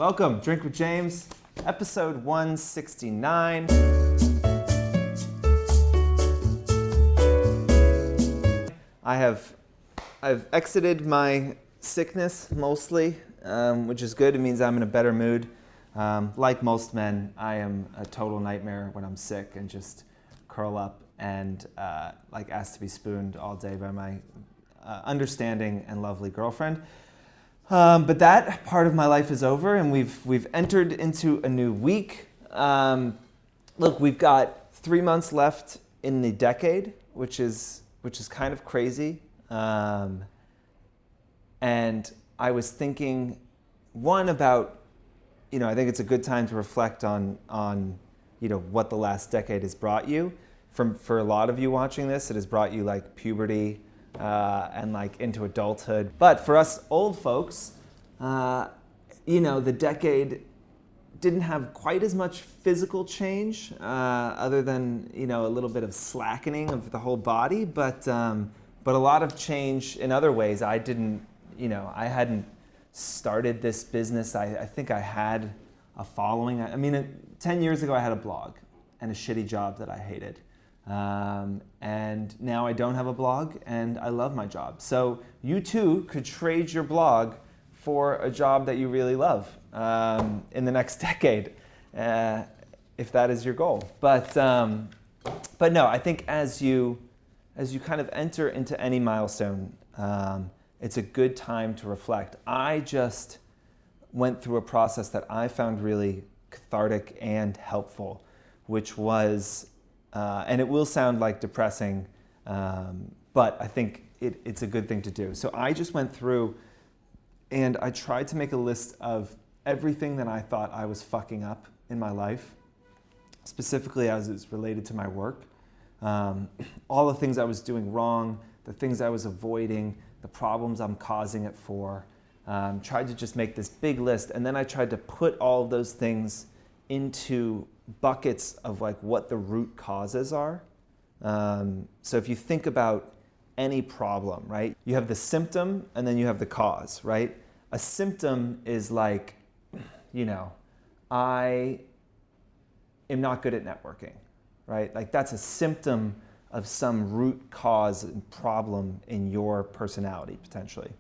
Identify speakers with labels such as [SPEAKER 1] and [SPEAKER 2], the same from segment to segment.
[SPEAKER 1] Welcome, Drink with James, episode 169. I've exited my sickness mostly, which is good. It means I'm in a better mood. Like most men, I am a total nightmare when I'm sick and just curl up and ask to be spooned all day by my understanding and lovely girlfriend. But that part of my life is over, and we've entered into a new week. Look, we've got 3 months left in the decade, which is kind of crazy. And I was thinking, one, about, I think it's a good time to reflect on what the last decade has brought you. For a lot of you watching this, it has brought you like puberty and like into adulthood. But for us old folks, the decade didn't have quite as much physical change, other than a little bit of slackening of the whole body, but a lot of change in other ways. I hadn't started this business. I think I had a following. 10 years ago I had a blog and a shitty job that I hated. And now I don't have a blog and I love my job. So you too could trade your blog for a job that you really love in the next decade, if that is your goal. But no, I think as you kind of enter into any milestone, it's a good time to reflect. I just went through a process that I found really cathartic and helpful, which was, and it will sound like depressing, but I think it's a good thing to do. So I just went through and I tried to make a list of everything that I thought I was fucking up in my life, specifically as it's related to my work. All the things I was doing wrong, the things I was avoiding, the problems I'm causing it for. Tried to just make this big list, and then I tried to put all of those things into buckets of like what the root causes are. So if you think about any problem, right? You have the symptom and then you have the cause, right? A symptom is like, I am not good at networking, right? Like that's a symptom of some root cause and problem in your personality, potentially.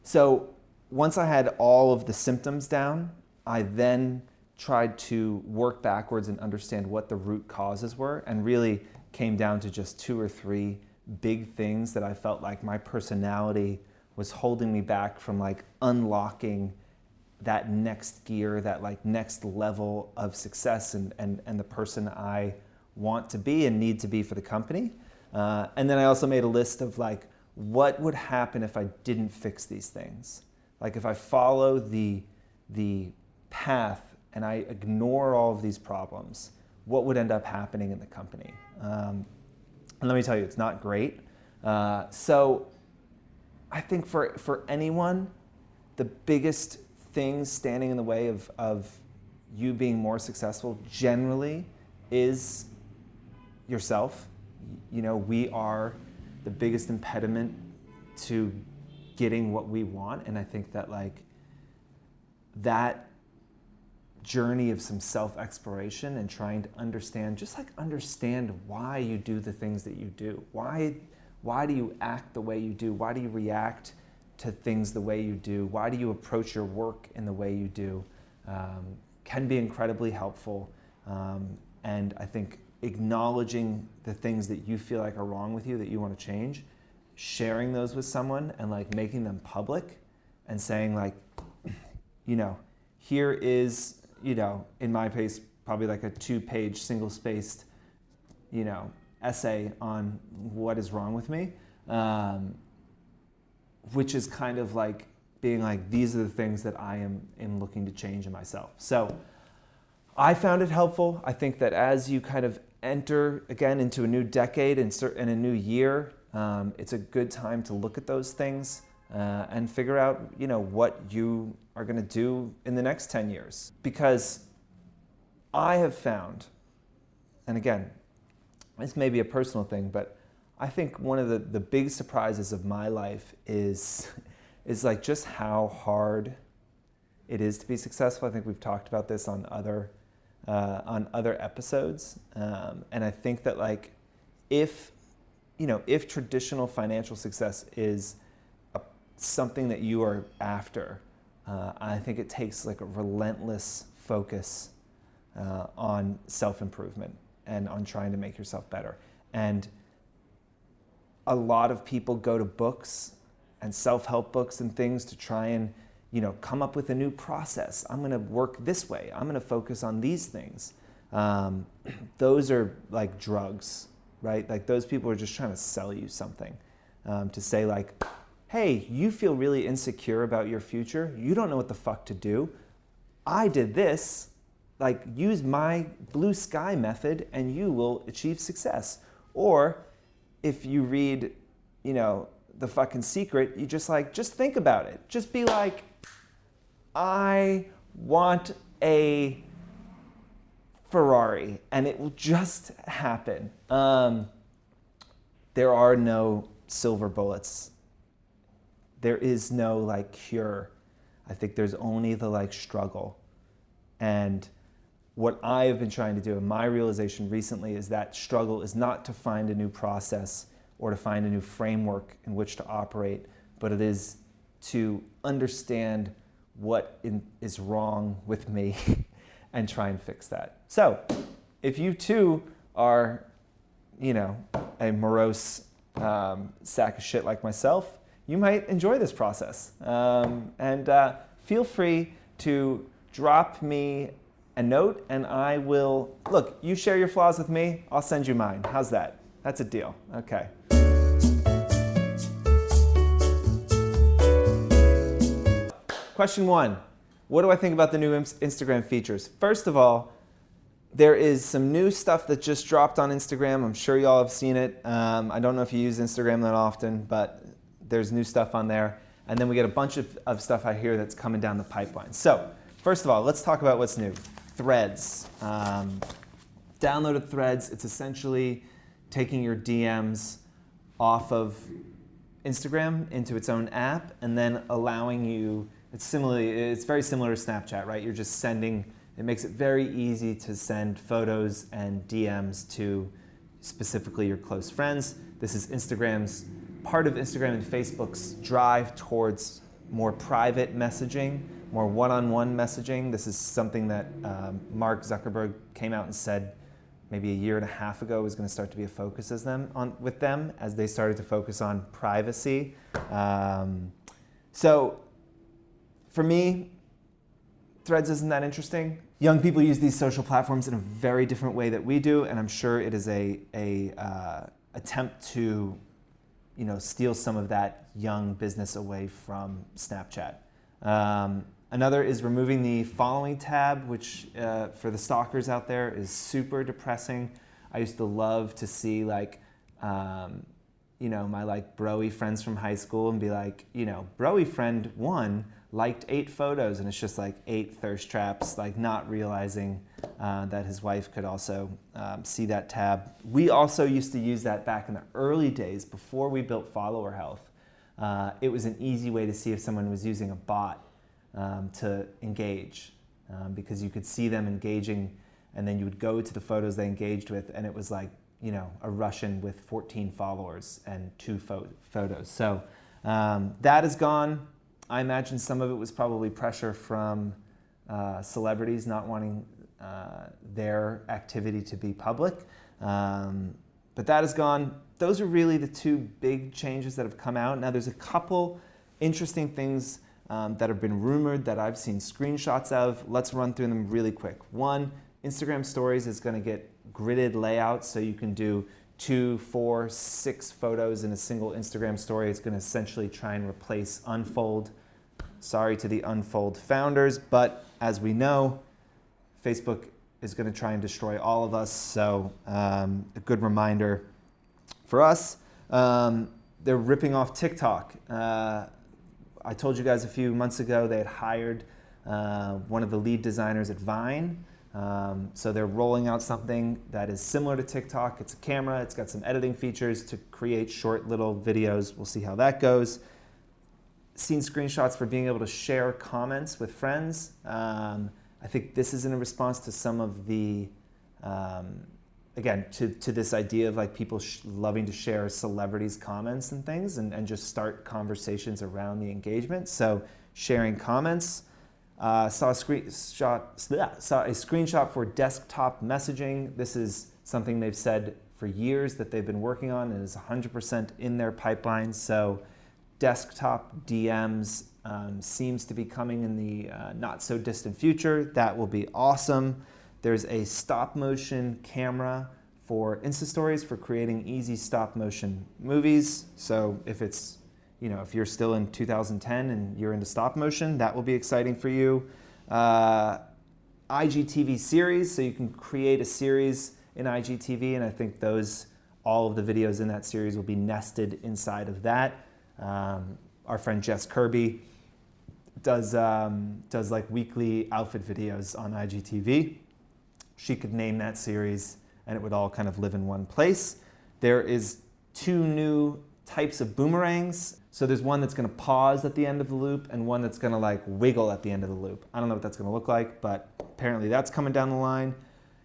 [SPEAKER 1] So once I had all of the symptoms down, I then tried to work backwards and understand what the root causes were, and really came down to just 2 or 3 big things that I felt like my personality was holding me back from like unlocking that next gear, that like next level of success and the person I want to be and need to be for the company. And then I also made a list of like, what would happen if I didn't fix these things? Like if I follow the path and I ignore all of these problems, what would end up happening in the company? And let me tell you, it's not great. So I think for anyone, the biggest thing standing in the way of you being more successful generally is yourself. We are the biggest impediment to getting what we want. And I think that like that journey of some self-exploration and trying to understand why you do the things that you do. Why do you act the way you do? Why do you react to things the way you do? Why do you approach your work in the way you do? Can be incredibly helpful. And I think acknowledging the things that you feel like are wrong with you, that you want to change, sharing those with someone and like making them public and saying like, here is, in my case, probably like a 2-page single-spaced, essay on what is wrong with me, which is kind of like being like, these are the things that I am looking to change in myself. So I found it helpful. I think that as you kind of enter again into a new decade and a new year, it's a good time to look at those things and figure out, what you are going to do in the next 10 years. Because I have found, and again, this may be a personal thing, but I think one of the big surprises of my life is like just how hard it is to be successful. I think we've talked about this on other episodes, and I think that like if traditional financial success is something that you are after, I think it takes like a relentless focus on self-improvement and on trying to make yourself better. And a lot of people go to books and self-help books and things to try and, come up with a new process. I'm going to work this way. I'm going to focus on these things. Those are like drugs, right? Like those people are just trying to sell you something, to say like, hey, you feel really insecure about your future. You don't know what the fuck to do. I did this. Like, use my blue sky method and you will achieve success. Or if you read, The Fucking Secret, you just think about it. Just be like, I want a Ferrari, and it will just happen. There are no silver bullets. There is no like cure. I think there's only the like struggle. And what I have been trying to do, and my realization recently, is that struggle is not to find a new process or to find a new framework in which to operate, but it is to understand what is wrong with me and try and fix that. So if you too are, a morose sack of shit like myself, you might enjoy this process. And feel free to drop me a note and I will, look, you share your flaws with me, I'll send you mine. How's that? That's a deal. Okay. Question 1, what do I think about the new Instagram features? First of all, there is some new stuff that just dropped on Instagram. I'm sure y'all have seen it. I don't know if you use Instagram that often, but there's new stuff on there. And then we get a bunch of stuff I hear that's coming down the pipeline. So first of all, let's talk about what's new. Threads. Downloaded Threads. It's essentially taking your DMs off of Instagram into its own app and then allowing you, it's very similar to Snapchat, right? You're just sending, it makes it very easy to send photos and DMs to specifically your close friends. This is part of Instagram and Facebook's drive towards more private messaging, more one-on-one messaging. This is something that Mark Zuckerberg came out and said maybe a year and a half ago was going to start to be a focus with them as they started to focus on privacy. So for me, Threads isn't that interesting. Young people use these social platforms in a very different way that we do, and I'm sure it is a attempt to steal some of that young business away from Snapchat. Another is removing the following tab, which for the stalkers out there is super depressing. I used to love to see my bro-y friends from high school and be like, bro-y friend 1 liked 8 photos, and it's just like 8 thirst traps, like not realizing that his wife could also see that tab. We also used to use that back in the early days before we built Follower Health. It was an easy way to see if someone was using a bot to engage, because you could see them engaging, and then you would go to the photos they engaged with, and it was like, a Russian with 14 followers and 2 photos. So that is gone. I imagine some of it was probably pressure from celebrities not wanting their activity to be public. But that is gone. Those are really the 2 big changes that have come out. Now there's a couple interesting things that have been rumored that I've seen screenshots of. Let's run through them really quick. 1, Instagram Stories is going to get gridded layouts, so you can do 2, 4, 6 photos in a single Instagram story. It's going to essentially try and replace Unfold. Sorry to the Unfold founders, but as we know, Facebook is going to try and destroy all of us, so a good reminder for us. They're ripping off TikTok. I told you guys a few months ago they had hired one of the lead designers at Vine. So they're rolling out something that is similar to TikTok. It's a camera, it's got some editing features to create short little videos. We'll see how that goes. seen screenshots for being able to share comments with friends. I think this is in response to some of the, again, to this idea of like people loving to share celebrities' comments and things and just start conversations around the engagement. So sharing comments. Saw a screenshot for desktop messaging. This is something they've said for years that they've been working on and is 100% in their pipeline. So desktop DMs seems to be coming in the not so distant future. That will be awesome. There's a stop motion camera for Insta Stories for creating easy stop motion movies. So if it's, you know, if you're still in 2010 and you're into stop motion, that will be exciting for you. IGTV series, so you can create a series in IGTV, and I think all of the videos in that series will be nested inside of that. Our friend Jess Kirby does like weekly outfit videos on IGTV. She could name that series and it would all kind of live in one place. There is 2 new types of boomerangs. So there's one that's gonna pause at the end of the loop and one that's gonna like wiggle at the end of the loop. I don't know what that's gonna look like, but apparently that's coming down the line.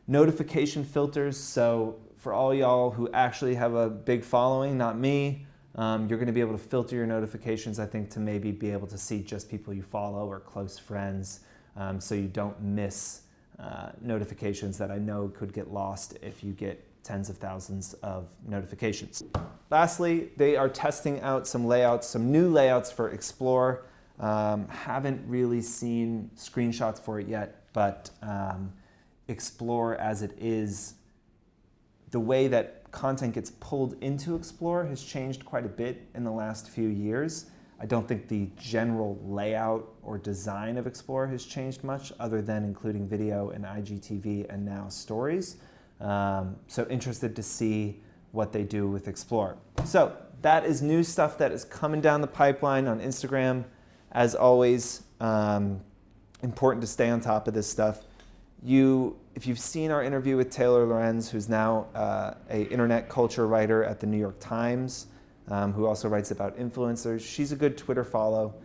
[SPEAKER 1] Notification filters, so for all y'all who actually have a big following, not me, you're gonna be able to filter your notifications, I think, to maybe be able to see just people you follow or close friends, so you don't miss notifications that I know could get lost if you get tens of thousands of notifications. Lastly, they are testing out some layouts, some new layouts for Explore. Haven't really seen screenshots for it yet, but Explore as it is, the way that content gets pulled into Explore has changed quite a bit in the last few years. I don't think the general layout or design of Explore has changed much other than including video and IGTV and now stories. So interested to see what they do with Explore. So that is new stuff that is coming down the pipeline on Instagram. As always, important to stay on top of this stuff. If you've seen our interview with Taylor Lorenz, who's now an internet culture writer at the New York Times, who also writes about influencers, she's a good Twitter follow.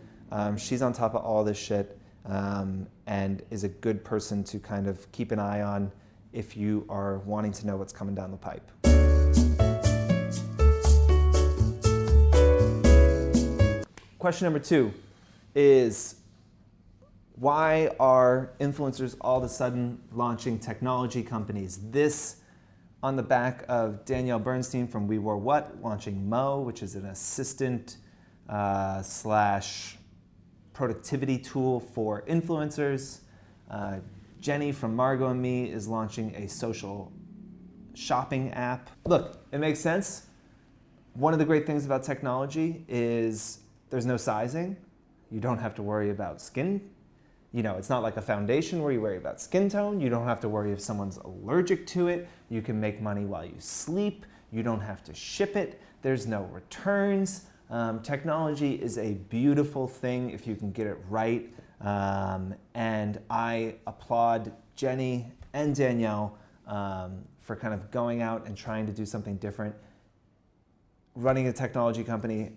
[SPEAKER 1] She's on top of all this shit and is a good person to kind of keep an eye on if you are wanting to know what's coming down the pipe. Question number 2 is, why are influencers all of a sudden launching technology companies? This on the back of Danielle Bernstein from We Were What launching Mo, which is an assistant slash productivity tool for influencers. Jenny from Margot and Me is launching a social shopping app. Look, it makes sense. One of the great things about technology is there's no sizing. You don't have to worry about skin. You know, it's not like a foundation where you worry about skin tone. You don't have to worry if someone's allergic to it. You can make money while you sleep. You don't have to ship it. There's no returns. Technology is a beautiful thing if you can get it right. And I applaud Jenny and Danielle for kind of going out and trying to do something different. Running a technology company,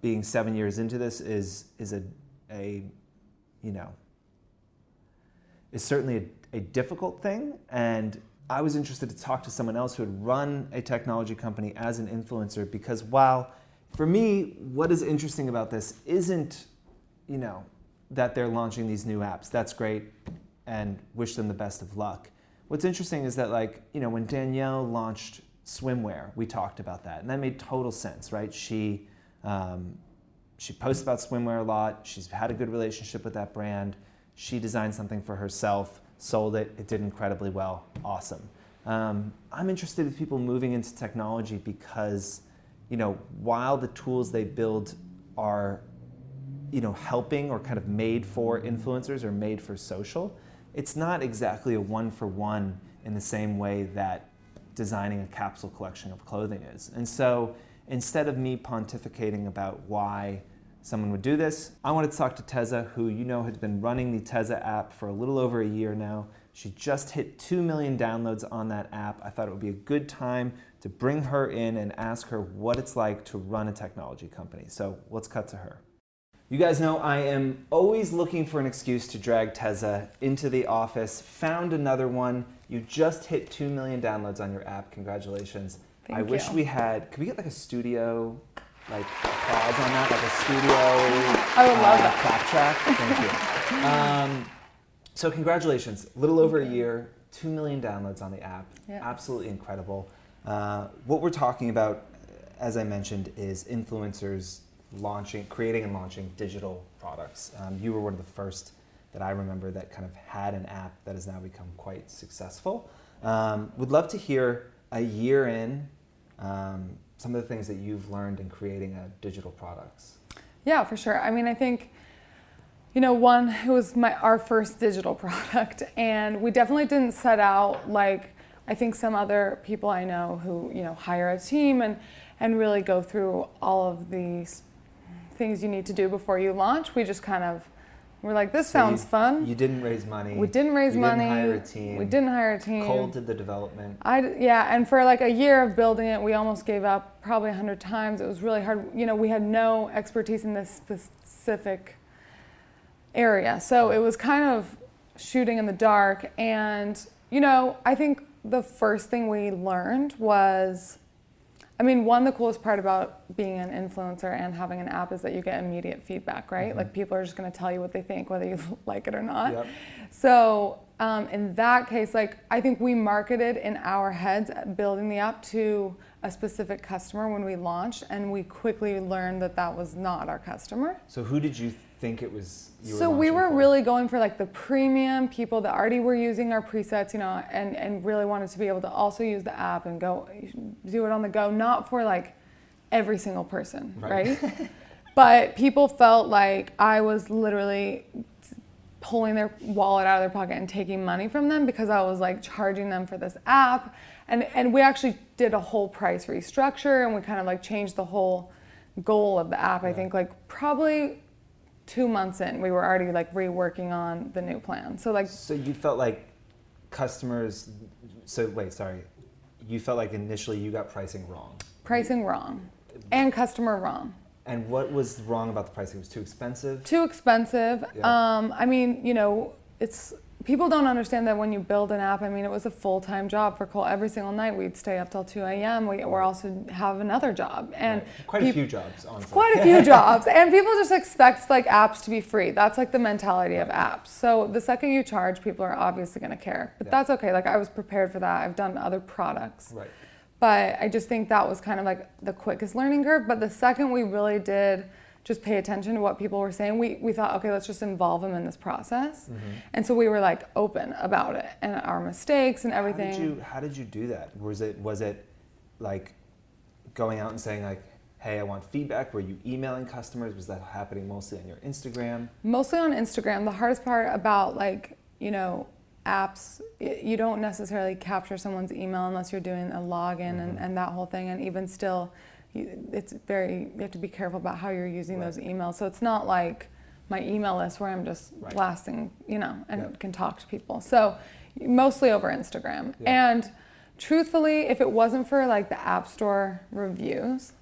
[SPEAKER 1] being 7 years into this, is certainly a difficult thing. And I was interested to talk to someone else who had run a technology company as an influencer, because while for me, what is interesting about this isn't, that they're launching these new apps. That's great and wish them the best of luck. What's interesting is that, when Danielle launched swimwear, we talked about that, and that made total sense, right? She posts about swimwear a lot. She's had a good relationship with that brand. She designed something for herself, sold it. It did incredibly well. Awesome. I'm interested in people moving into technology because, while the tools they build are, helping or kind of made for influencers or made for social, it's not exactly a one-for-one in the same way that designing a capsule collection of clothing is. And so instead of me pontificating about why someone would do this, I wanted to talk to Tezza, who has been running the Tezza app for a little over a year now. She just hit 2 million downloads on that app. I thought it would be a good time to bring her in and ask her what it's like to run a technology company. So let's cut to her. You guys know I am always looking for an excuse to drag Teza into the office. Found another one. You just hit 2 million downloads on your app. Congratulations.
[SPEAKER 2] Thank
[SPEAKER 1] I wish
[SPEAKER 2] you.
[SPEAKER 1] we had, could we get like a studio, like applause on that? Like a studio
[SPEAKER 2] I would love that.
[SPEAKER 1] clap track? Thank you. So congratulations. A little over a year, 2 million downloads on the app.
[SPEAKER 2] Yeah.
[SPEAKER 1] Absolutely incredible. What we're talking about, as I mentioned, is influencers creating and launching digital products. You were one of the first that I remember that kind of had an app that has now become quite successful. Would love to hear a year in, some of the things that you've learned in creating digital products.
[SPEAKER 2] Yeah, for sure. I mean, I think, one, it was our first digital product, and we definitely didn't set out like I think some other people I know who, hire a team and really go through all of these things you need to do before you launch. We just kind of were like, this sounds fun.
[SPEAKER 1] You didn't raise money.
[SPEAKER 2] We didn't raise money.
[SPEAKER 1] You didn't hire a team.
[SPEAKER 2] We didn't hire a team.
[SPEAKER 1] Cole did the development.
[SPEAKER 2] And for like a year of building it, we almost gave up probably 100 times. It was really hard. We had no expertise in this specific area. So it was kind of shooting in the dark. And, I think the first thing we learned was, one, the coolest part about being an influencer and having an app is that you get immediate feedback, right?
[SPEAKER 1] Mm-hmm.
[SPEAKER 2] Like people are just going to tell you what they think, whether you like it or not.
[SPEAKER 1] Yep.
[SPEAKER 2] So in that case, I think we marketed in our heads building the app to a specific customer when we launched, and we quickly learned that that was not our customer.
[SPEAKER 1] So who did you think it was you were
[SPEAKER 2] So we were
[SPEAKER 1] launching for?
[SPEAKER 2] really going for like the premium people that already were using our presets, and really wanted to be able to also use the app and go do it on the go, not for like every single person, right? But people felt like I was literally pulling their wallet out of their pocket and taking money from them because I was like charging them for this app. And we actually did a whole price restructure, and we kind of like changed the whole goal of the app. I think like probably 2 months in, we were already like reworking on the new plan. So
[SPEAKER 1] you felt like customers, you felt like initially you got pricing wrong.
[SPEAKER 2] Pricing wrong and customer wrong.
[SPEAKER 1] And what was wrong about the pricing? It was too expensive?
[SPEAKER 2] Too expensive.
[SPEAKER 1] Yeah.
[SPEAKER 2] It's people don't understand that when you build an app, it was a full-time job for Cole. Every single night we'd stay up till 2 a.m. We also have another job. And
[SPEAKER 1] quite a few jobs, honestly.
[SPEAKER 2] Quite a few jobs. And people just expect like apps to be free. That's like the mentality of apps. So the second you charge, people are obviously going to care. But that's okay. Like I was prepared for that. I've done other products.
[SPEAKER 1] Right.
[SPEAKER 2] But I just think that was kind of like the quickest learning curve. But the second we really did just pay attention to what people were saying, we thought, okay, let's just involve them in this process. Mm-hmm. And so we were like open about it and our mistakes and everything.
[SPEAKER 1] How did you do that? Was it like going out and saying like, hey, I want feedback? Were you emailing customers? Was that happening mostly on your Instagram?
[SPEAKER 2] Mostly on Instagram. The hardest part about apps, you don't necessarily capture someone's email unless you're doing a login and that whole thing. And even still, you have to be careful about how you're using those emails. So it's not like my email list where I'm just blasting, and can talk to people. So mostly over Instagram. Yeah. And truthfully, if it wasn't for like the App Store reviews,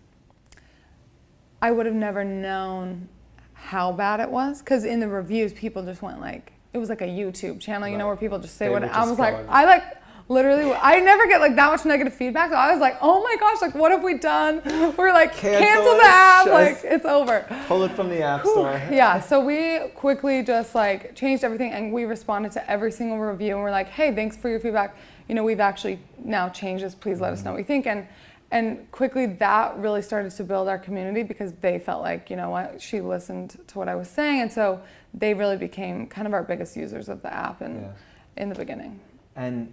[SPEAKER 2] I would have never known how bad it was. Because in the reviews, people just went like, it was like a YouTube channel, where people just say what I was like, literally, I never get like that much negative feedback. So I was like, oh my gosh, like what have we done? We're like, cancel the app, like it's over.
[SPEAKER 1] Pull it from the App Store.
[SPEAKER 2] Yeah, so we quickly just like changed everything, and we responded to every single review, and we're like, hey, thanks for your feedback. We've actually now changed this. Please let us know what you think. And quickly that really started to build our community because they felt like, she listened to what I was saying. And so they really became kind of our biggest users of the app in the beginning.
[SPEAKER 1] And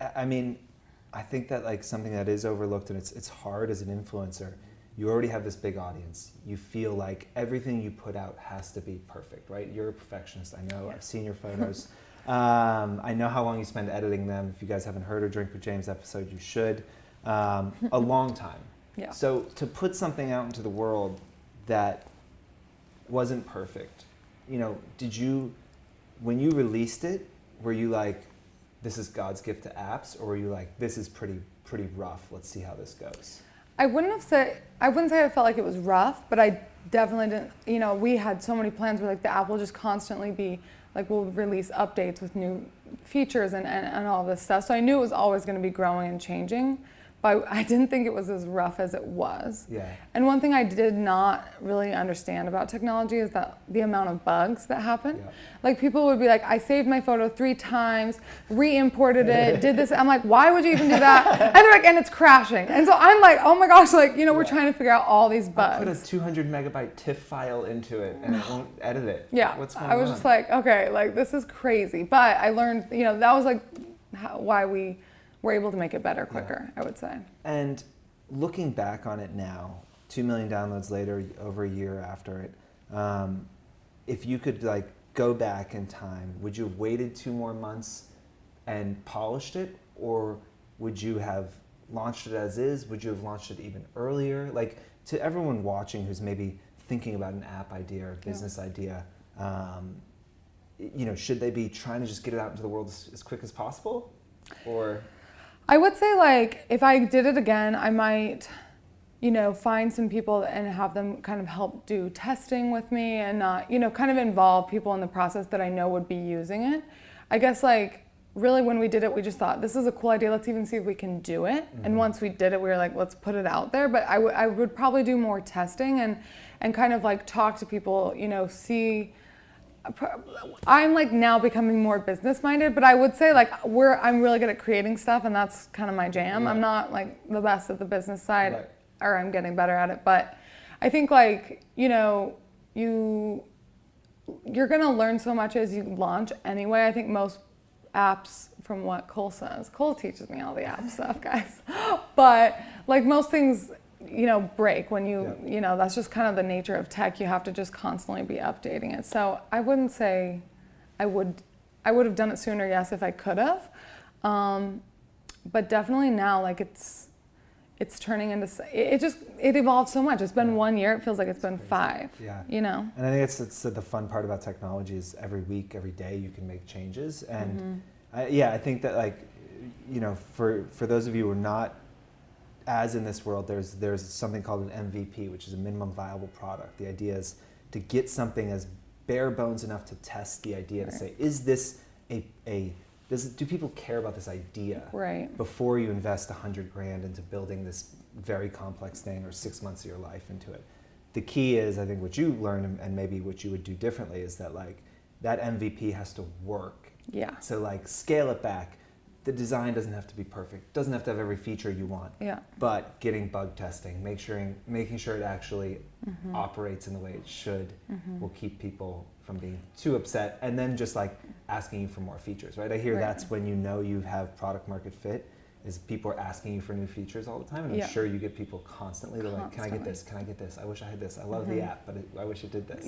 [SPEAKER 1] I think that like something that is overlooked, and it's hard as an influencer, you already have this big audience. You feel like everything you put out has to be perfect, right? You're a perfectionist. I know. I've seen your photos. I know how long you spend editing them. If you guys haven't heard a Drink with James episode, you should. A long time. Yeah. So to put something out into the world that wasn't perfect, did you, when you released it, were you like, this is God's gift to apps, or were you like, this is pretty rough, let's see how this goes?
[SPEAKER 2] I wouldn't say I felt like it was rough, but I definitely didn't. You know, we had so many plans where like the app will just constantly be like we'll release updates with new features and all this stuff. So I knew it was always going to be growing and changing, but I didn't think it was as rough as it was.
[SPEAKER 1] Yeah.
[SPEAKER 2] And one thing I did not really understand about technology is that the amount of bugs that happen.
[SPEAKER 1] Yeah.
[SPEAKER 2] Like people would be like, I saved my photo 3 times, re-imported it, did this. I'm like, why would you even do that? And they're like, and it's crashing. And so I'm like, oh my gosh, like, you know, we're trying to figure out all these bugs.
[SPEAKER 1] Put a 200 megabyte TIFF file into it and it won't edit it.
[SPEAKER 2] Yeah,
[SPEAKER 1] What's going
[SPEAKER 2] I was
[SPEAKER 1] on?
[SPEAKER 2] just like, okay, like this is crazy. But I learned, you know, that was like why we were able to make it better quicker, I would say.
[SPEAKER 1] And looking back on it now, 2 million downloads later, over a year after it, if you could like go back in time, would you have waited 2 more months and polished it, or would you have launched it as is? Would you have launched it even earlier? Like, to everyone watching who's maybe thinking about an app idea or a business idea, you know, should they be trying to just get it out into the world as quick as possible, or?
[SPEAKER 2] I would say like if I did it again, I might, you know, find some people and have them kind of help do testing with me and not, you know, kind of involve people in the process that I know would be using it. I guess like really when we did it, we just thought this is a cool idea. Let's even see if we can do it. Mm-hmm. And once we did it, we were like, let's put it out there. But I would probably do more testing and kind of like talk to people, you know, see. I'm like now becoming more business minded, but I would say like I'm really good at creating stuff and that's kind of my jam.
[SPEAKER 1] Yeah.
[SPEAKER 2] I'm not like the best at the business side,
[SPEAKER 1] right.
[SPEAKER 2] or I'm getting better at it, but I think like, you know, you're gonna learn so much as you launch anyway. I think most apps, from what Cole says, Cole teaches me all the app stuff, guys, but like most things, you know, break when you know, that's just kind of the nature of tech. You have to just constantly be updating it. So I wouldn't say I would have done it sooner, yes, if I could have. But definitely now, like it's turning into, it evolved so much. It's been 1 year. It feels like it's been 5, you know?
[SPEAKER 1] And I think it's the fun part about technology is every week, every day you can make changes. And I think that like, you know, for those of you who are not as in this world, there's something called an MVP, which is a minimum viable product. The idea is to get something as bare bones enough to test the idea, to say, is this do people care about this idea before you invest $100,000 into building this very complex thing or 6 months of your life into it? The key is, I think what you learned and maybe what you would do differently is that like that MVP has to work.
[SPEAKER 2] Yeah.
[SPEAKER 1] So like scale it back. The design doesn't have to be perfect, doesn't have to have every feature you want, but getting bug testing, making sure it actually operates in the way it should will keep people from being too upset, and then just like asking you for more features, right? I hear that's when you know you have product market fit, is people are asking you for new features all the time, and I'm sure you get people constantly, they're like, can I get this, can I get this, I wish I had this, I love the app, but I wish it did this.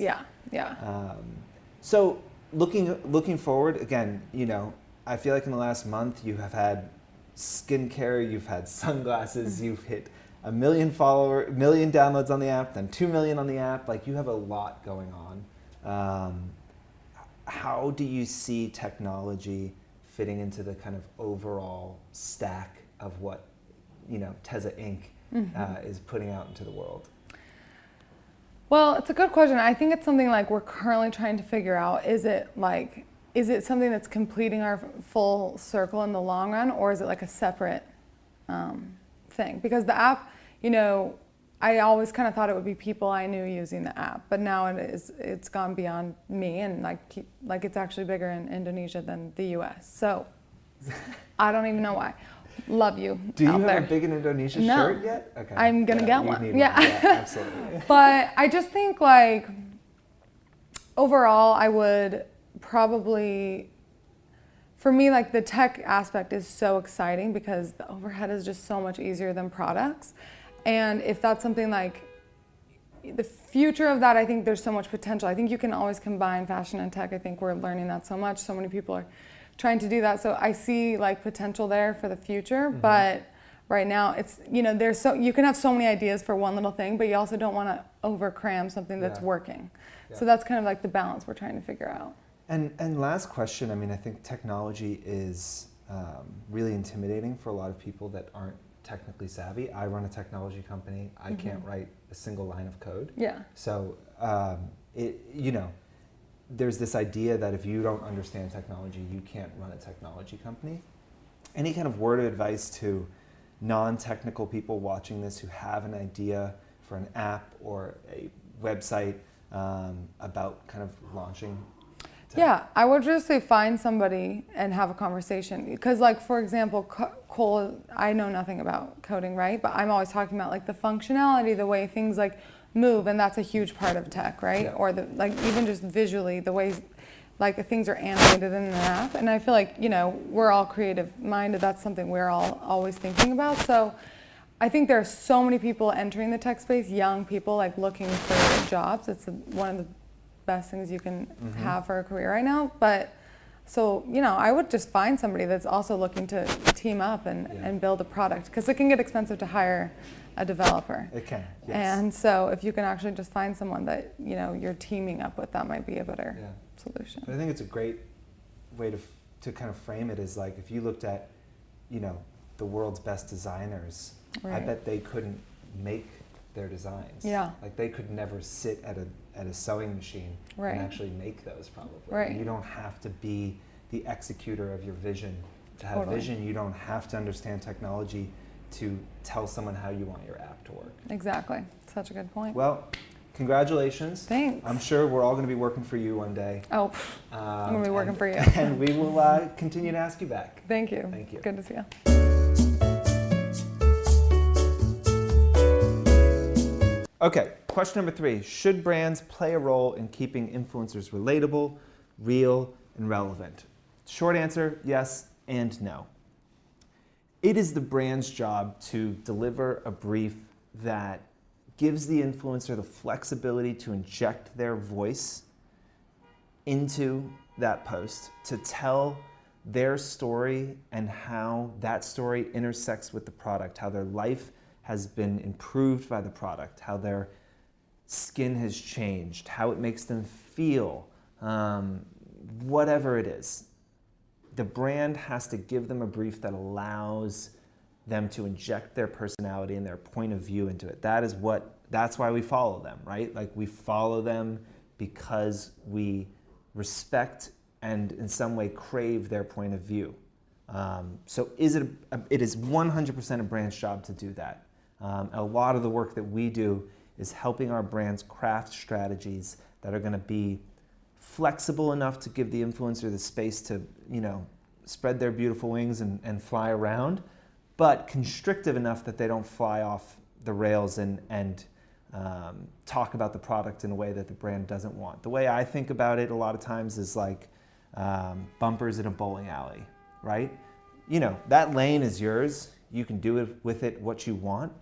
[SPEAKER 1] So looking forward, again, you know, I feel like in the last month you have had skincare, you've had sunglasses, you've hit 1 million downloads on the app, then 2 million on the app. Like you have a lot going on. How do you see technology fitting into the kind of overall stack of what, you know, Tezza Inc. Is putting out into the world?
[SPEAKER 2] Well, it's a good question. I think it's something like we're currently trying to figure out. Is it something that's completing our full circle in the long run, or is it like a separate thing? Because the app, you know, I always kind of thought it would be people I knew using the app, but now it's gone beyond me, and like it's actually bigger in Indonesia than the U.S. So I don't even know why. Love you.
[SPEAKER 1] Do you
[SPEAKER 2] out
[SPEAKER 1] have
[SPEAKER 2] there.
[SPEAKER 1] a Big in Indonesia shirt yet? Okay.
[SPEAKER 2] I'm gonna get one.
[SPEAKER 1] Need
[SPEAKER 2] yeah,
[SPEAKER 1] absolutely.
[SPEAKER 2] But I just think like overall, I would probably, for me, like the tech aspect is so exciting because the overhead is just so much easier than products. And if that's something like the future of that, I think there's so much potential. I think you can always combine fashion and tech. I think we're learning that so much. So many people are trying to do that. So I see like potential there for the future. But right now it's, you know, you can have so many ideas for one little thing, but you also don't want to over cram something that's working. So that's kind of like the balance we're trying to figure out.
[SPEAKER 1] And last question, I mean, I think technology is really intimidating for a lot of people that aren't technically savvy. I run a technology company. I can't write a single line of code.
[SPEAKER 2] Yeah.
[SPEAKER 1] So, there's this idea that if you don't understand technology, you can't run a technology company. Any kind of word of advice to non-technical people watching this who have an idea for an app or a website about kind of launching?
[SPEAKER 2] Yeah, I would just say find somebody and have a conversation. Because, like, for example, Cole, I know nothing about coding, right? But I'm always talking about like the functionality, the way things like move, and that's a huge part of tech, right?
[SPEAKER 1] Yeah.
[SPEAKER 2] Or the like even just visually, the ways like things are animated in an app. And I feel like, we're all creative minded. That's something we're all always thinking about. So I think there are so many people entering the tech space, young people like looking for jobs. It's one of the best things you can have for a career right now. But so, I would just find somebody that's also looking to team up and build a product, because it can get expensive to hire a developer.
[SPEAKER 1] It can, yes.
[SPEAKER 2] And so if you can actually just find someone that, you're teaming up with, that might be a better solution.
[SPEAKER 1] But I think it's a great way to kind of frame it is like if you looked at, the world's best designers, I
[SPEAKER 2] Right.
[SPEAKER 1] bet they couldn't make their designs.
[SPEAKER 2] Yeah.
[SPEAKER 1] Like they could never sit at a sewing machine
[SPEAKER 2] Right.
[SPEAKER 1] and actually make those probably.
[SPEAKER 2] Right.
[SPEAKER 1] You don't have to be the executor of your vision. To have
[SPEAKER 2] Totally.
[SPEAKER 1] vision, you don't have to understand technology to tell someone how you want your app to work.
[SPEAKER 2] Exactly. Such a good point.
[SPEAKER 1] Well, congratulations.
[SPEAKER 2] Thanks.
[SPEAKER 1] I'm sure we're all going to be working for you one day.
[SPEAKER 2] Oh, I'm going to be working
[SPEAKER 1] and-
[SPEAKER 2] for you.
[SPEAKER 1] And we will continue to ask you back.
[SPEAKER 2] Thank you.
[SPEAKER 1] Thank you.
[SPEAKER 2] Good to see you.
[SPEAKER 1] Okay, question number 3. Should brands play a role in keeping influencers relatable, real, and relevant? Short answer, yes and no. It is the brand's job to deliver a brief that gives the influencer the flexibility to inject their voice into that post, to tell their story and how that story intersects with the product, how their life has been improved by the product, how their skin has changed, how it makes them feel, whatever it is. The brand has to give them a brief that allows them to inject their personality and their point of view into it. That's why we follow them, right? Like we follow them because we respect and in some way crave their point of view. So it is 100% a brand's job to do that. A lot of the work that we do is helping our brands craft strategies that are going to be flexible enough to give the influencer the space to, spread their beautiful wings and fly around, but constrictive enough that they don't fly off the rails and talk about the product in a way that the brand doesn't want. The way I think about it a lot of times is like bumpers in a bowling alley, right? That lane is yours. You can do with it what you want.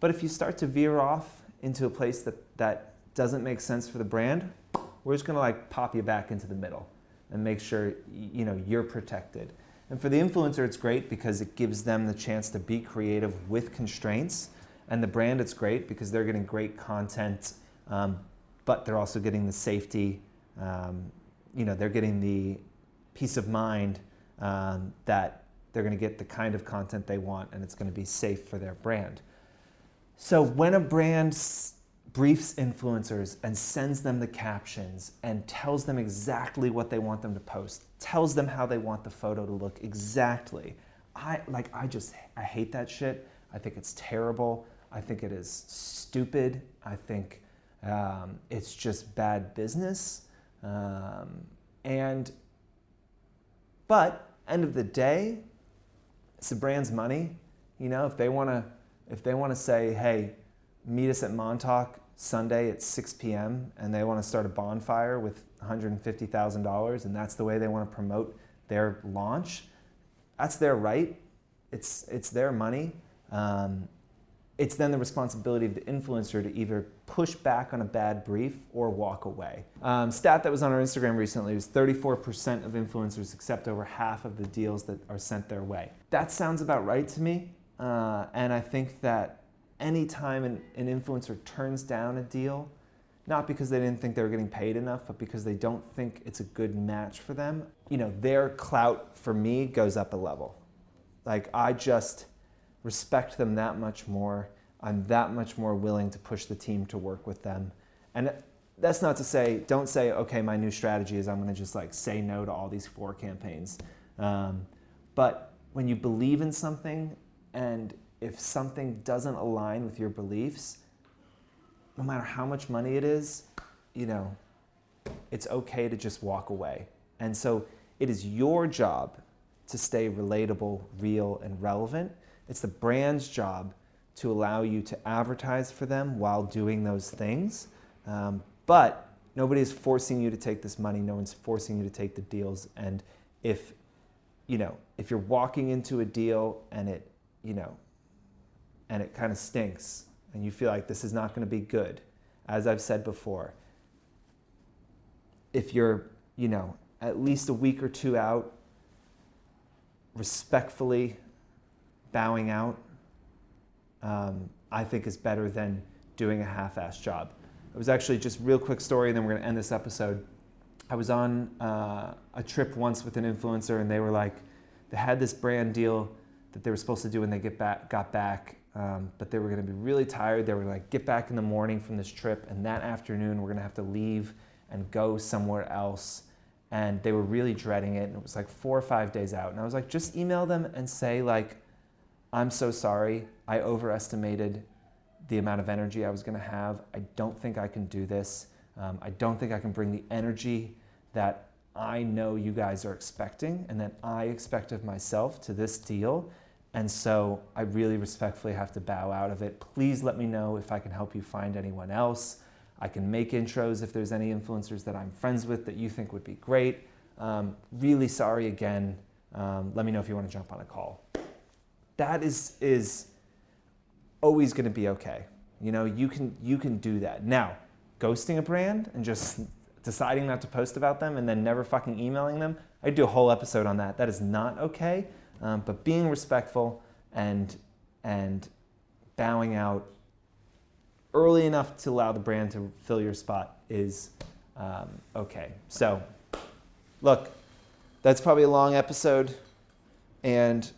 [SPEAKER 1] But if you start to veer off into a place that doesn't make sense for the brand, we're just gonna pop you back into the middle and make sure you're protected. And for the influencer, it's great because it gives them the chance to be creative with constraints. And the brand, it's great because they're getting great content, but they're also getting the safety. They're getting the peace of mind that they're going to get the kind of content they want, and it's going to be safe for their brand. So when a brand briefs influencers and sends them the captions and tells them exactly what they want them to post, tells them how they want the photo to look exactly, I hate that shit. I think it's terrible. I think it is stupid. I think it's just bad business. But end of the day, it's the brand's money. If they want to say, hey, meet us at Montauk Sunday at 6 p.m. and they want to start a bonfire with $150,000 and that's the way they want to promote their launch, that's their right. It's their money. It's then the responsibility of the influencer to either push back on a bad brief or walk away. Stat that was on our Instagram recently was 34% of influencers accept over half of the deals that are sent their way. That sounds about right to me. And I think that anytime an influencer turns down a deal, not because they didn't think they were getting paid enough, but because they don't think it's a good match for them, their clout for me goes up a level. respect them that much more. I'm that much more willing to push the team to work with them. And that's not to say, don't say, okay, my new strategy is I'm going to just like say no to all these 4 campaigns. But when you believe in something, and if something doesn't align with your beliefs, no matter how much money it is, you know, it's okay to just walk away. And so it is your job to stay relatable, real, and relevant. It's the brand's job to allow you to advertise for them while doing those things. But nobody's forcing you to take this money. No one's forcing you to take the deals. And if you're walking into a deal and it kind of stinks and you feel like this is not going to be good, as I've said before, if you're, at least a week or 2 out, respectfully bowing out, I think is better than doing a half-assed job. It was actually just real quick story, and then we're going to end this episode. I was on a trip once with an influencer, and they were like, they had this brand deal that they were supposed to do when they got back, but they were going to be really tired. They were like, get back in the morning from this trip, and that afternoon we're going to have to leave and go somewhere else. And they were really dreading it, and it was like 4 or 5 days out. And I was like, just email them and say like, I'm so sorry. I overestimated the amount of energy I was going to have. I don't think I can do this. I don't think I can bring the energy that I know you guys are expecting and that I expect of myself to this deal. And so I really respectfully have to bow out of it. Please let me know if I can help you find anyone else. I can make intros if there's any influencers that I'm friends with that you think would be great. Really sorry again. Let me know if you want to jump on a call. That is always going to be okay. You can do that. Now, ghosting a brand and just deciding not to post about them and then never fucking emailing them, I'd do a whole episode on that. That is not okay. But being respectful and bowing out early enough to allow the brand to fill your spot is okay. So, look, that's probably a long episode, and,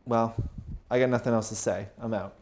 [SPEAKER 1] well, I got nothing else to say. I'm out.